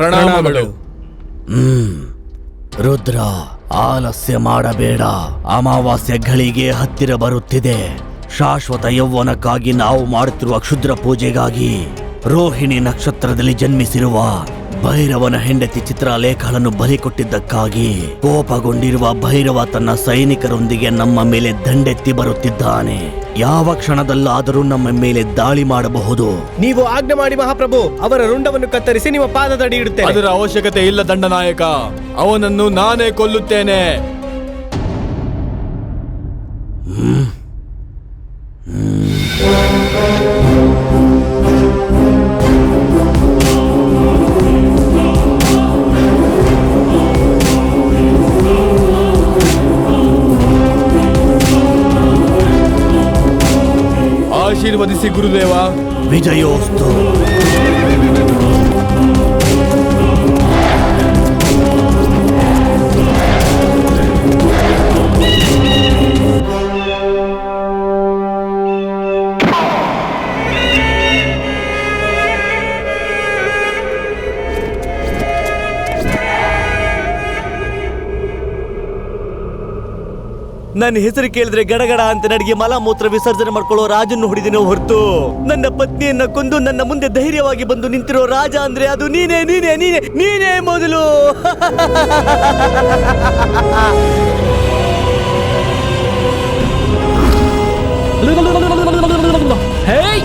ಪ್ರಣಾಮಗಳು. ರುದ್ರ, ಆಲಸ್ಯ ಮಾಡಬೇಡ. ಅಮಾವಾಸ್ಯ ಘಳಿಗೆ ಹತ್ತಿರ ಬರುತ್ತಿದೆ. ಶಾಶ್ವತ ಯೌವನಕ್ಕಾಗಿ ನಾವು ಮಾಡುತ್ತಿರುವ ಕ್ಷುದ್ರ ಪೂಜೆಗಾಗಿ ರೋಹಿಣಿ ನಕ್ಷತ್ರದಲ್ಲಿ ಜನ್ಮಿಸಿರುವ ಭೈರವನ ಹೆಂಡತಿ ಚಿತ್ರಲೇಖಗಳನ್ನು ಬಲಿ ಕೊಟ್ಟಿದ್ದಕ್ಕಾಗಿ ಕೋಪಗೊಂಡಿರುವ ಭೈರವ ತನ್ನ ಸೈನಿಕರೊಂದಿಗೆ ನಮ್ಮ ಮೇಲೆ ದಂಡೆತ್ತಿ ಬರುತ್ತಿದ್ದಾನೆ. ಯಾವ ಕ್ಷಣದಲ್ಲಾದರೂ ನಮ್ಮ ಮೇಲೆ ದಾಳಿ ಮಾಡಬಹುದು. ನೀವು ಆಜ್ಞೆ ಮಾಡಿ ಮಹಾಪ್ರಭು. ಅವರ ರುಂಡವನ್ನು ಕತ್ತರಿಸಿ ನಿಮ್ಮ ಪಾದದಡಿ ಇಡುತ್ತೇನೆ. ಅದರ ಅವಶ್ಯಕತೆ ಇಲ್ಲ ದಂಡನಾಯಕ. ಅವನನ್ನು ನಾನೇ ಕೊಲ್ಲುತ್ತೇನೆ. ಆಶೀರ್ವದಿಸಿ ಗುರುದೇವ. ವಿಜಯೋಸ್ತು. ನನ್ನ ಹೆಸರು ಕೇಳಿದ್ರೆ ಗಡಗಡ ಅಂತ ನಡಿಗೆ ಮಲಮೂತ್ರ ವಿಸರ್ಜನೆ ಮಾಡ್ಕೊಳ್ಳೋ ರಾಜನ್ನು ಹೊಡಿದಿನೋ ಹೊರತು ನನ್ನ ಪತ್ನಿಯನ್ನ ಕೊಂದು ನನ್ನ ಮುಂದೆ ಧೈರ್ಯವಾಗಿ ಬಂದು ನಿಂತಿರೋ ರಾಜ ಅಂದ್ರೆ ಅದು ನೀನೇ ನೀನೇ ನೀನೇ ನೀನೇ ಮೊದಲು. ಹೇಯ್,